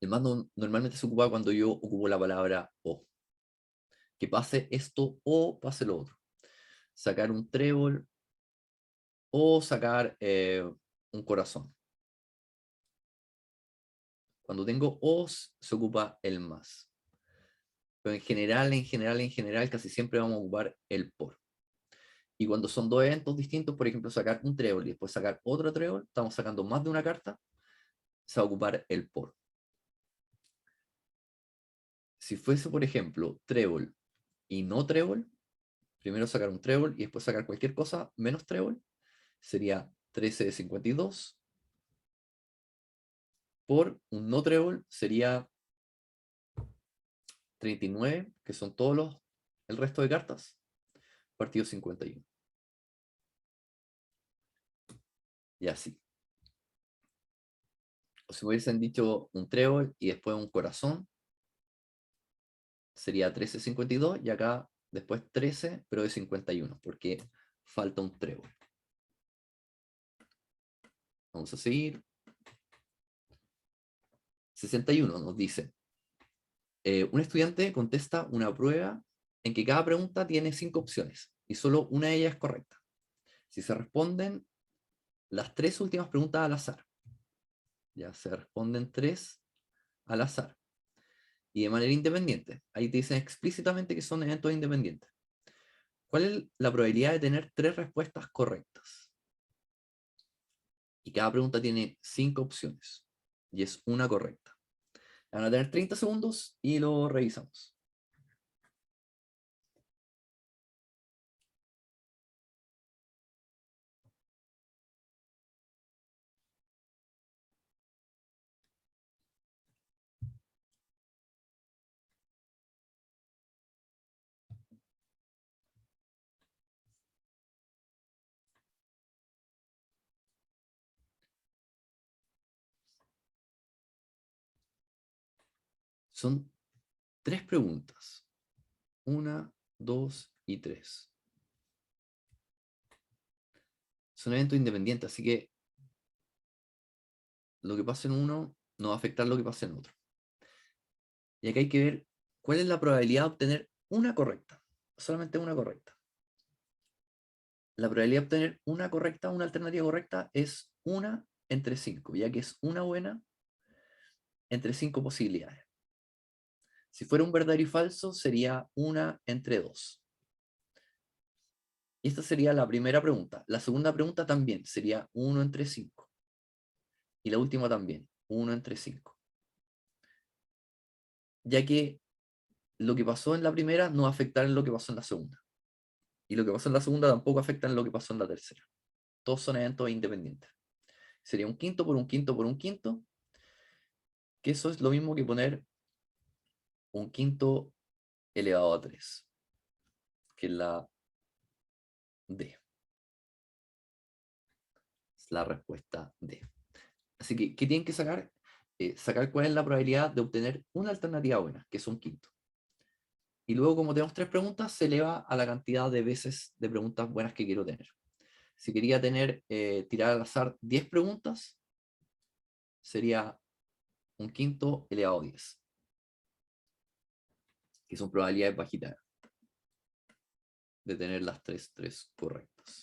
El más normalmente se ocupa cuando yo ocupo la palabra o. Que pase esto o pase lo otro. Sacar un trébol o sacar un corazón. Cuando tengo os, se ocupa el más. Pero en general, casi siempre vamos a ocupar el por. Y cuando son dos eventos distintos, por ejemplo, sacar un trébol y después sacar otro trébol, estamos sacando más de una carta, se va a ocupar el por. Si fuese, por ejemplo, trébol y no trébol, primero sacar un trébol y después sacar cualquier cosa menos trébol, sería 13 de 52. Por un no trébol sería 39, que son el resto de cartas, partido 51. Y así. O si hubiesen dicho un trébol y después un corazón, sería 13,52 y acá después 13, pero de 51, porque falta un trébol. Vamos a seguir. 61 nos dice, un estudiante contesta una prueba en que cada pregunta tiene 5 opciones y solo una de ellas es correcta. Si se responden las 3 últimas preguntas al azar, ya se responden 3 al azar y de manera independiente. Ahí te dicen explícitamente que son eventos independientes. ¿Cuál es la probabilidad de tener 3 respuestas correctas? Y cada pregunta tiene 5 opciones y es una correcta. Van a tener 30 segundos y lo revisamos. Son 3 preguntas. 1, 2 y 3. Son eventos independientes, así que lo que pasa en uno no va a afectar lo que pasa en otro. Y acá hay que ver cuál es la probabilidad de obtener una correcta. Solamente una correcta. La probabilidad de obtener una correcta, una alternativa correcta, es 1 entre 5, ya que es una buena entre 5 posibilidades. Si fuera un verdadero y falso, sería 1 entre 2. Y esta sería la primera pregunta. La segunda pregunta también sería 1 entre 5. Y la última también, 1 entre 5. Ya que lo que pasó en la primera no va a afectar en lo que pasó en la segunda. Y lo que pasó en la segunda tampoco afecta en lo que pasó en la tercera. Todos son eventos independientes. Sería un quinto por un quinto por un quinto, que eso es lo mismo que poner un quinto elevado a 3, que es la D. Es la respuesta D. Así que, ¿qué tienen que sacar? Sacar cuál es la probabilidad de obtener una alternativa buena, que es un quinto. Y luego, como tenemos 3 preguntas, se eleva a la cantidad de veces de preguntas buenas que quiero tener. Si quería tirar al azar 10 preguntas, sería un quinto elevado a 10, que son probabilidades bajitas de tener las 3 correctas.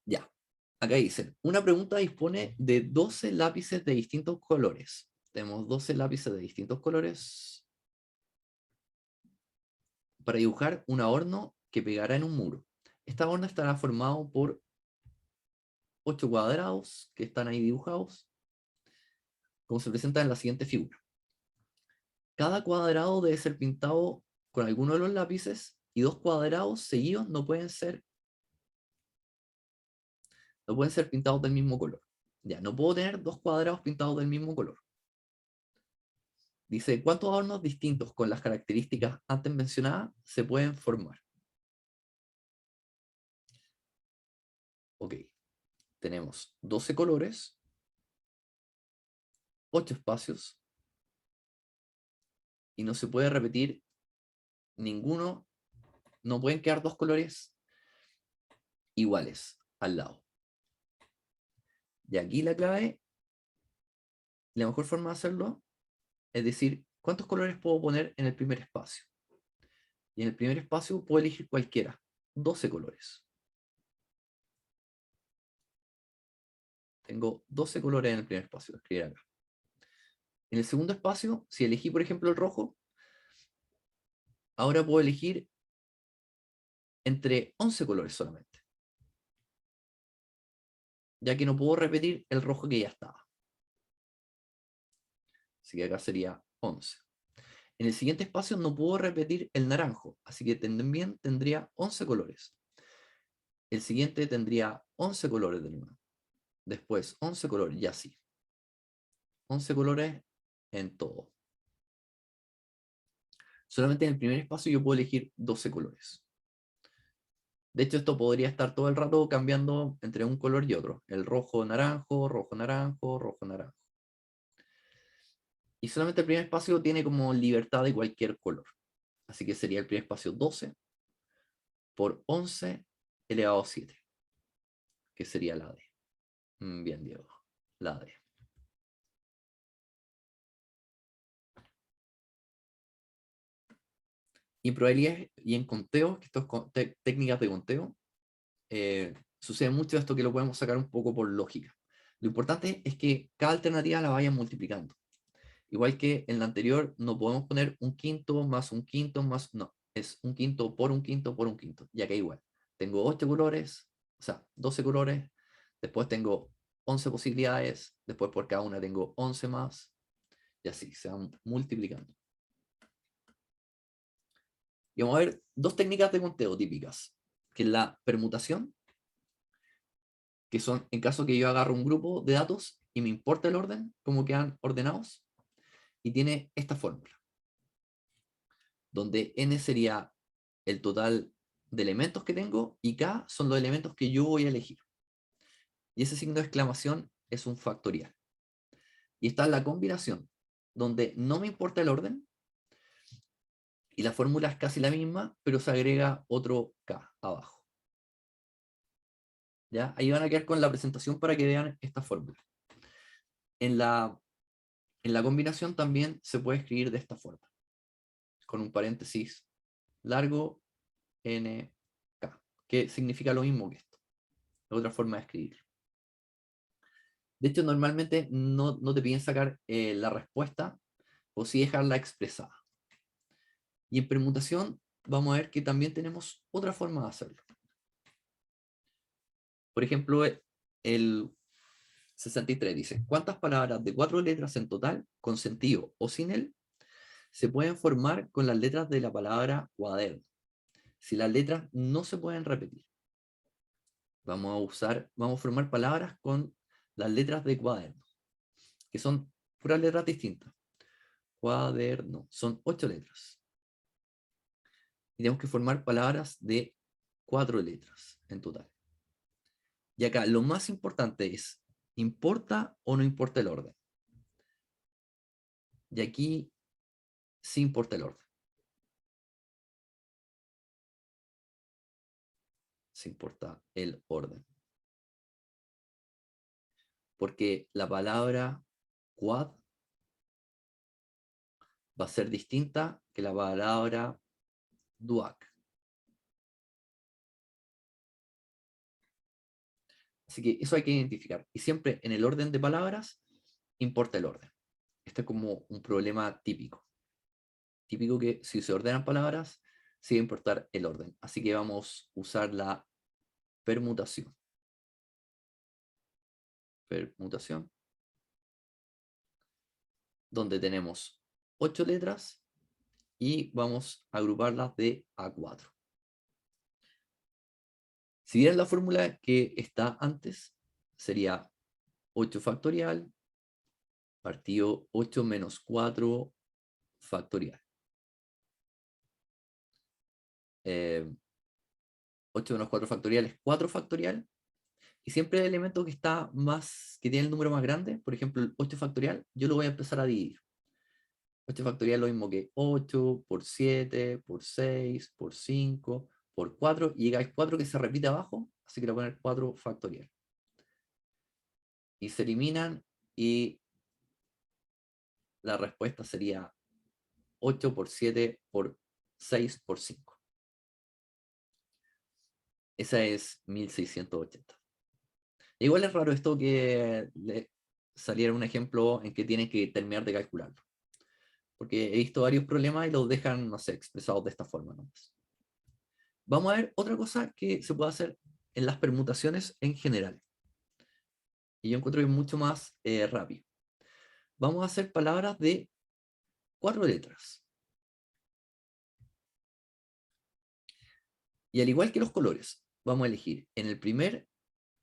Ya, acá dicen, una pregunta dispone de 12 lápices de distintos colores. Tenemos 12 lápices de distintos colores. para dibujar un adorno que pegará en un muro. Este adorno estará formado por 8 cuadrados que están ahí dibujados, como se presenta en la siguiente figura. Cada cuadrado debe ser pintado con alguno de los lápices y 2 cuadrados seguidos no pueden ser pintados del mismo color. Ya, no puedo tener 2 cuadrados pintados del mismo color. Dice, ¿cuántos adornos distintos con las características antes mencionadas se pueden formar? Ok, tenemos 12 colores, 8 espacios, y no se puede repetir ninguno, no pueden quedar 2 colores iguales al lado. Y aquí la clave, la mejor forma de hacerlo, es decir, ¿cuántos colores puedo poner en el primer espacio? Y en el primer espacio puedo elegir cualquiera, 12 colores. Tengo 12 colores en el primer espacio, voy a escribir acá. En el segundo espacio, si elegí, por ejemplo, el rojo, ahora puedo elegir entre 11 colores solamente, ya que no puedo repetir el rojo que ya estaba. Así que acá sería 11. En el siguiente espacio no puedo repetir el naranjo, así que también tendría 11 colores. El siguiente tendría 11 colores de nuevo. Después 11 colores, y así. 11 colores en todo. Solamente en el primer espacio yo puedo elegir 12 colores. De hecho, esto podría estar todo el rato cambiando entre un color y otro. El rojo, naranjo, rojo, naranjo, rojo, naranjo. Y solamente el primer espacio tiene como libertad de cualquier color. Así que sería el primer espacio 12 por 11 elevado a 7, que sería la D. Bien, Diego. La D. Y en probabilidades y en conteo, que esto es técnicas de conteo, sucede mucho esto que lo podemos sacar un poco por lógica. Lo importante es que cada alternativa la vayan multiplicando. Igual que en la anterior, no podemos poner un quinto más un quinto más, no, es un quinto por un quinto por un quinto, ya que igual. Tengo 8 colores, o sea, 12 colores, después tengo 11 posibilidades, después por cada una tengo 11 más, y así se van multiplicando. Y vamos a ver dos técnicas de conteo típicas, que es la permutación, que son en caso que yo agarro un grupo de datos y me importa el orden, cómo quedan ordenados, y tiene esta fórmula, donde n sería el total de elementos que tengo y k son los elementos que yo voy a elegir. Y ese signo de exclamación es un factorial. Y está la combinación, donde no me importa el orden, y la fórmula es casi la misma, pero se agrega otro k abajo. ¿Ya? Ahí van a quedar con la presentación para que vean esta fórmula. En la combinación también se puede escribir de esta forma, con un paréntesis largo nk, que significa lo mismo que esto. Es otra forma de escribir. De hecho, normalmente no te piden sacar la respuesta, o sí dejarla expresada. Y en permutación vamos a ver que también tenemos otra forma de hacerlo. Por ejemplo, el 63 dice, ¿cuántas palabras de 4 letras en total, con sentido o sin él, se pueden formar con las letras de la palabra cuaderno, si las letras no se pueden repetir? Vamos a formar palabras con las letras de cuaderno, que son puras letras distintas. Cuaderno, son 8 letras. Y tenemos que formar palabras de 4 letras en total. Y acá lo más importante es, ¿importa o no importa el orden? Y aquí sí importa el orden. Sí importa el orden. Porque la palabra quad va a ser distinta que la palabra duac. Así que eso hay que identificar. Y siempre en el orden de palabras importa el orden. Este es como un problema típico. Típico que si se ordenan palabras, sí va a importar el orden. Así que vamos a usar la permutación. Permutación, donde tenemos 8 letras y vamos a agruparlas de a 4. Si vieran la fórmula que está antes, sería 8 factorial partido 8 menos 4 factorial. 8 menos 4 factorial es 4 factorial. Y siempre el elemento que está más, que tiene el número más grande, por ejemplo el 8 factorial, yo lo voy a empezar a dividir. 8 factorial es lo mismo que 8 por 7, por 6, por 5, por 4, y llega al 4 que se repite abajo, así que le voy a poner 4 factorial. Y se eliminan, y la respuesta sería 8 por 7 por 6 por 5. Esa es 1680. Igual es raro esto que le saliera un ejemplo en que tienen que terminar de calcularlo. Porque he visto varios problemas y los dejan, no sé, expresados de esta forma nomás. Vamos a ver otra cosa que se puede hacer en las permutaciones en general. Y yo encuentro que es mucho más rápido. Vamos a hacer palabras de 4 letras. Y al igual que los colores, vamos a elegir. En el primer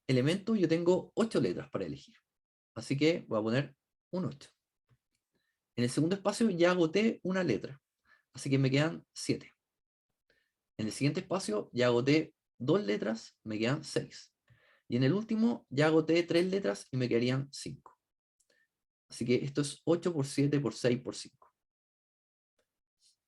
elemento yo tengo 8 letras para elegir. Así que voy a poner un 8. En el segundo espacio ya agoté una letra. Así que me quedan 7. En el siguiente espacio ya agoté 2 letras, me quedan 6. Y en el último ya agoté 3 letras y me quedarían 5. Así que esto es 8 por 7 por 6 por 5.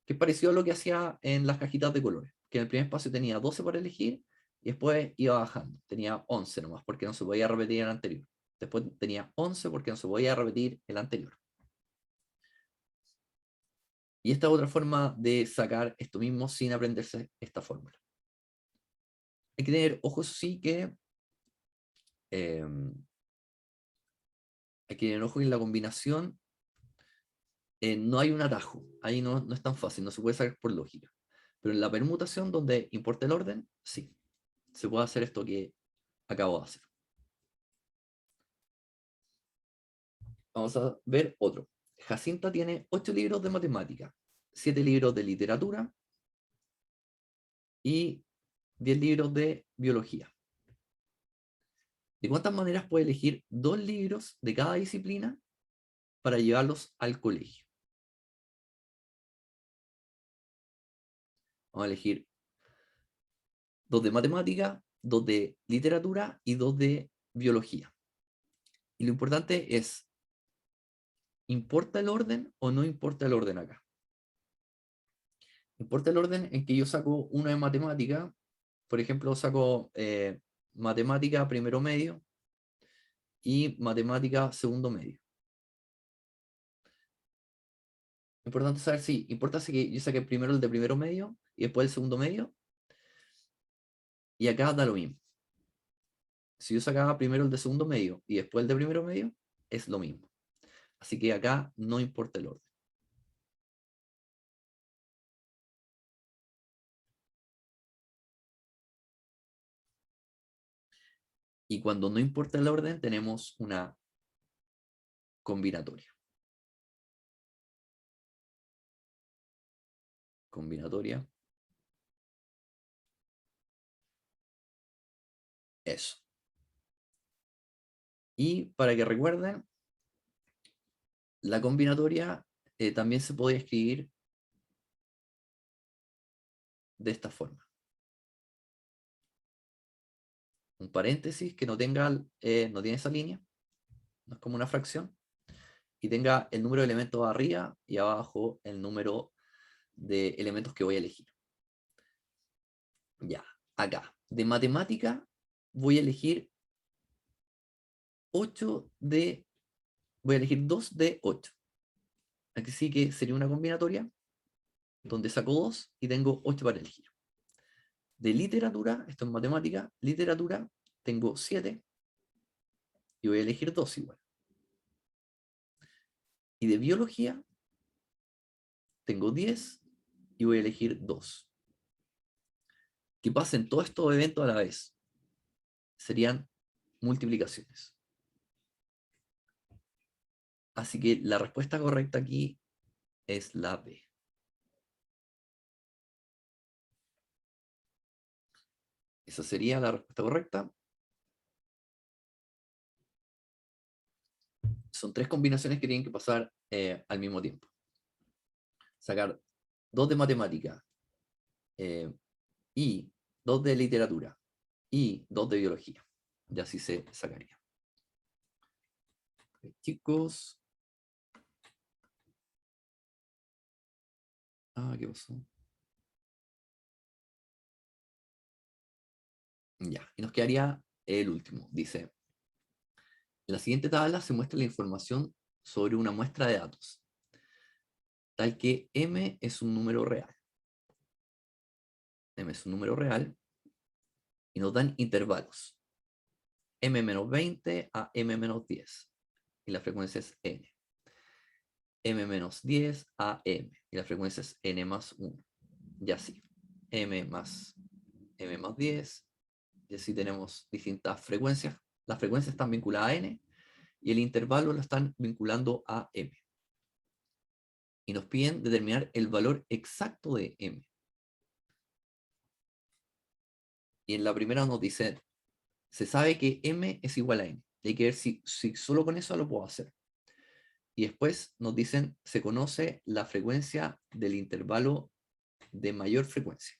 Que es parecido a lo que hacía en las cajitas de colores. Que en el primer espacio tenía 12 para elegir y después iba bajando. Tenía 11 nomás porque no se podía repetir el anterior. Después tenía 11 porque no se podía repetir el anterior. Y esta es otra forma de sacar esto mismo sin aprenderse esta fórmula. Hay que tener ojos, sí, que hay que tener ojo que en la combinación no hay un atajo. Ahí no es tan fácil, no se puede sacar por lógica. Pero en la permutación, donde importa el orden, sí. Se puede hacer esto que acabo de hacer. Vamos a ver otro. Jacinta tiene 8 libros de matemática, 7 libros de literatura y 10 libros de biología. ¿De cuántas maneras puede elegir 2 libros de cada disciplina para llevarlos al colegio? Vamos a elegir 2 de matemática, 2 de literatura y 2 de biología. Y lo importante es, ¿importa el orden o no importa el orden acá? Importa el orden en que yo saco uno de matemática, por ejemplo, saco matemática primero medio y matemática segundo medio. Importante saber si importa si que yo saqué primero el de primero medio y después el segundo medio, y acá da lo mismo. Si yo sacaba primero el de segundo medio y después el de primero medio, es lo mismo. Así que acá no importa el orden. Y cuando no importa el orden, tenemos una combinatoria. Combinatoria. Eso. Y para que recuerden, la combinatoria también se puede escribir de esta forma. Un paréntesis que no tenga, no tiene esa línea, no es como una fracción, y tenga el número de elementos arriba y abajo el número de elementos que voy a elegir. Ya, acá. De matemática voy a elegir 8 de... Voy a elegir 2 de 8. Así que sería una combinatoria donde saco 2 y tengo 8 para elegir. De literatura, esto es matemática, literatura, tengo 7 y voy a elegir 2 igual. Y de biología, tengo 10 y voy a elegir 2. que pasen todos estos eventos a la vez serían multiplicaciones. Así que la respuesta correcta aquí es la B. Esa sería la respuesta correcta. Son 3 combinaciones que tienen que pasar al mismo tiempo. Sacar 2 de matemática y 2 de literatura y 2 de biología. Y así se sacaría. Chicos. ¿Qué pasó? Ya, y nos quedaría el último. Dice, en la siguiente tabla se muestra la información sobre una muestra de datos, tal que m es un número real. M es un número real y nos dan intervalos. m-20 a m-10 y la frecuencia es n. m-10 a m y la frecuencia es n más 1. Y así. m más 10 y así tenemos distintas frecuencias. Las frecuencias están vinculadas a n y el intervalo lo están vinculando a m. Y nos piden determinar el valor exacto de m. Y en la primera nos dice, se sabe que m es igual a n. Y hay que ver si solo con eso lo puedo hacer. Y después nos dicen, se conoce la frecuencia del intervalo de mayor frecuencia.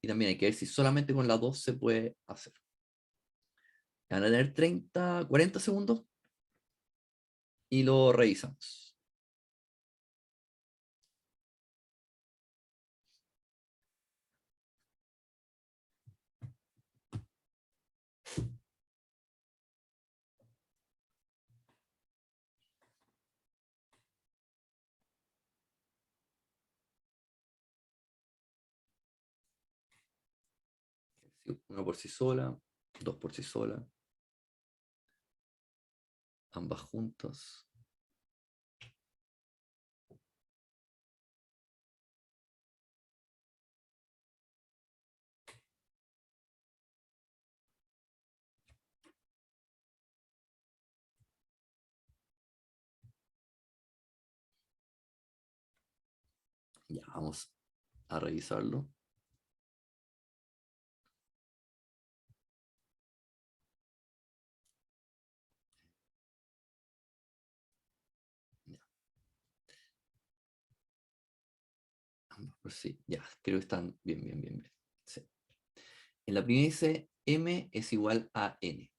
Y también hay que ver si solamente con la 2 se puede hacer. Van a tener 40 segundos y lo revisamos. Una por sí sola, 2 por sí sola, ambas juntas. Ya, vamos a revisarlo. Ya. Pues sí, ya, creo que están bien. Sí. En la primera dice m es igual a n.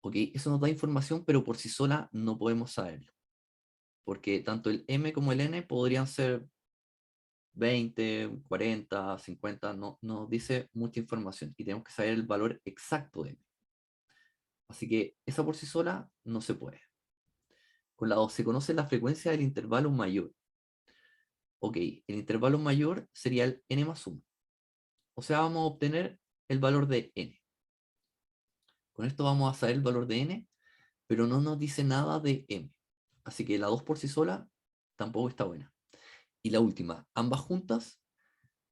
Ok, eso nos da información, pero por sí sola no podemos saberlo. Porque tanto el m como el n podrían ser 20, 40, 50, no nos dice mucha información. Y tenemos que saber el valor exacto de m. Así que esa por sí sola no se puede. Con la 2 se conoce la frecuencia del intervalo mayor. Ok, el intervalo mayor sería el n más 1. O sea, vamos a obtener el valor de n. Con esto vamos a saber el valor de n, pero no nos dice nada de m. Así que la 2 por sí sola tampoco está buena. Y la última, ambas juntas,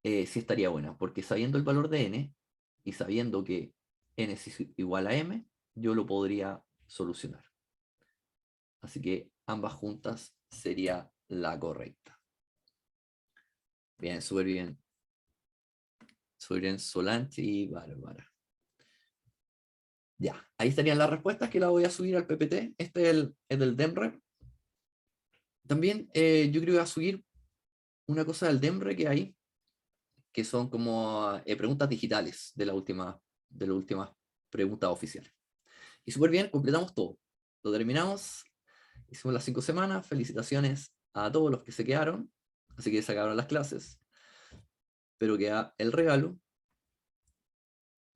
sí estaría buena, porque sabiendo el valor de n y sabiendo que n es igual a m, yo lo podría solucionar. Así que ambas juntas sería la correcta. Bien, súper bien. Súper bien, Solange y Bárbara. Ya, ahí estarían las respuestas que la voy a subir al PPT. Este es el del DEMRE. También yo creo que voy a subir una cosa del DEMRE que hay, que son como preguntas digitales de las últimas preguntas oficiales. Y súper bien, completamos todo. Lo terminamos, hicimos las 5 semanas, felicitaciones a todos los que se quedaron, así que se acabaron las clases, pero queda el regalo,